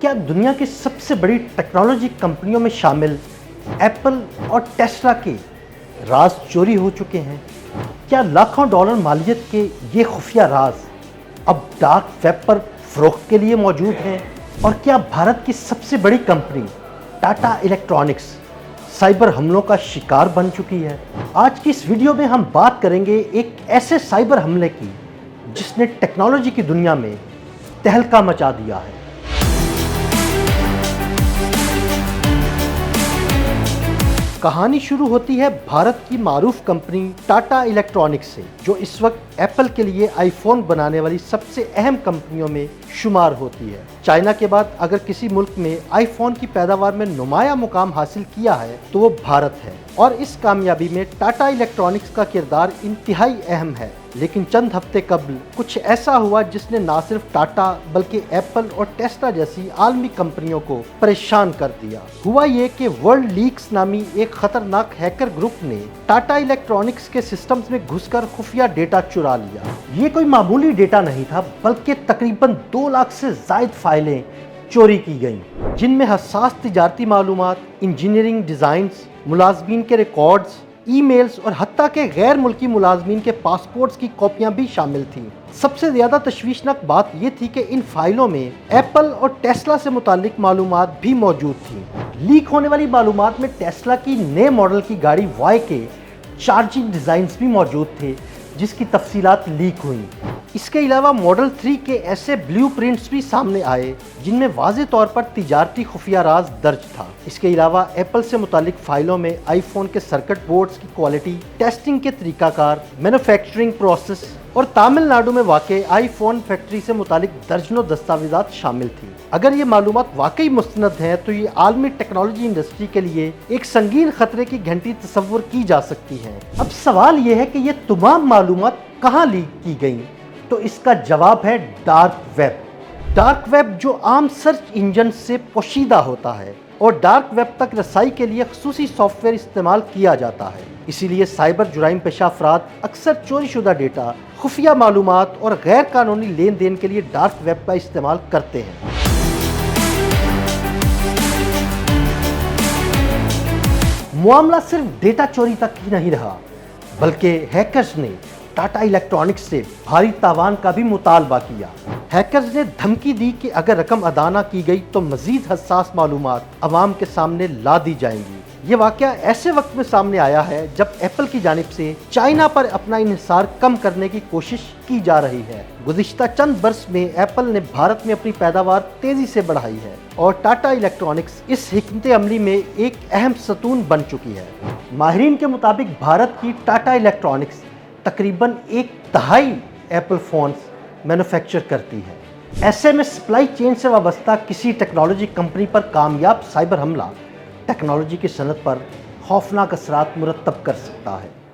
क्या दुनिया की सबसे बड़ी टेक्नोलॉजी कंपनियों में शामिल एप्पल और टेस्ला के राज चोरी हो चुके हैं? क्या लाखों डॉलर मालियत के ये खुफिया राज अब डार्क वेब पर फरोख्त के लिए मौजूद हैं? और क्या भारत की सबसे बड़ी कंपनी टाटा इलेक्ट्रॉनिक्स साइबर हमलों का शिकार बन चुकी है? आज की इस वीडियो में हम बात करेंगे एक ऐसे साइबर हमले की जिसने टेक्नोलॉजी की दुनिया में तहलका मचा दिया है। कहानी शुरू होती है भारत की मारूफ कंपनी टाटा इलेक्ट्रॉनिक्स से, जो इस वक्त एप्पल के लिए आईफोन बनाने वाली सबसे अहम कंपनियों में शुमार होती है। चाइना के बाद अगर किसी मुल्क में आईफोन की पैदावार में नुमाया मुकाम हासिल किया है तो वो भारत है, और इस कामयाबी में टाटा इलेक्ट्रॉनिक्स का किरदार इंतहाई अहम है। लेकिन चंद हफ्ते कबल कुछ ऐसा हुआ जिसने न सिर्फ टाटा बल्कि एप्पल और टेस्ला जैसी आलमी कंपनियों को परेशान कर दिया। हुआ ये कि वर्ल्ड लीक्स नामी एक खतरनाक हैकर ग्रुप ने टाटा इलेक्ट्रॉनिक्स के सिस्टम्स में घुसकर खुफिया डेटा चुरा लिया। ये कोई मामूली डेटा नहीं था, बल्कि तकरीबन 2 लाख से ज़ायद फाइलें चोरी की गईं, जिनमें हसास तिजारती मालूमात, इंजीनियरिंग डिज़ाइंस, मुलाजमीन के रिकॉर्ड्स, ईमेल्स और हत्ता के गैर मुल्की मुलाजमीन के पासपोर्ट्स की कॉपियां भी शामिल थीं। सबसे ज़्यादा तशवीशनाक बात यह थी कि इन फाइलों में एप्पल और टेस्ला से मुतालिक मालूमात भी मौजूद थीं। लीक होने वाली मालूमात में टेस्ला की नए मॉडल की गाड़ी वाई के चार्जिंग डिज़ाइंस भी मौजूद थे, जिसकी तफसीलात लीक हुई। इसके अलावा मॉडल 3 के ऐसे ब्लूप्रिंट्स भी सामने आए जिनमें वाज़े तौर पर तिजारती खुफिया राज दर्ज था। इसके अलावा एप्पल से मुतालिक फाइलों में आईफोन के सर्किट बोर्ड्स की क्वालिटी, टेस्टिंग के तरीकाकार, मैन्युफैक्चरिंग प्रोसेस और तमिलनाडु में वाक़ई आईफोन फैक्ट्री से मुतालिक दर्जनों दस्तावेज़ात शामिल थी। अगर ये मालूमात वाकई मुस्तनद हैं तो ये आलमी टेक्नोलॉजी इंडस्ट्री के लिए एक संगीन खतरे की घंटी तस्वुर की जा सकती है। अब सवाल ये है कि ये तमाम मालूमात कहाँ लीक की गई? तो इसका जवाब है डार्क वेब। डार्क वेब जो आम सर्च इंजन से पोशीदा होता है और डार्क वेब तक रसाई के लिए खसूसी सॉफ्टवेयर इस्तेमाल किया जाता है। इसीलिए साइबर जुराइम पेशा अफराद अक्सर चोरी शुदा डेटा, खुफिया मालूमात और गैर कानूनी लेन देन के लिए डार्क वेब का इस्तेमाल करते हैं। मामला सिर्फ डेटा चोरी तक ही नहीं रहा, बल्कि हैकर्स ने टाटा इलेक्ट्रॉनिक्स से भारी तावान का भी मुतालबा किया। हैकर्स ने धमकी दी कि अगर रकम अदा न की गई तो मजीद हसास मालूमात अवाम के सामने ला दी जाएंगी। ये वाक़या ऐसे वक्त में सामने आया है जब एप्पल की जानिब से चाइना पर अपना इन्हिसार कम करने की कोशिश की जा रही है। गुज़िश्ता चंद बरस में एप्पल ने भारत में अपनी पैदावार तेज़ी से बढ़ाई है और टाटा इलेक्ट्रॉनिक्स इस हिकमत अमली में एक अहम सतून बन चुकी है। माहिरीन के मुताबिक भारत की टाटा इलेक्ट्रॉनिक्स तकरीबन 1/3 एप्पल फ़ोन्स मैन्युफैक्चर करती है। ऐसे में सप्लाई चेन से वाबस्ता किसी टेक्नोलॉजी कंपनी पर कामयाब साइबर हमला टेक्नोलॉजी की सनत पर खौफनाक असरात मुरतब कर सकता है।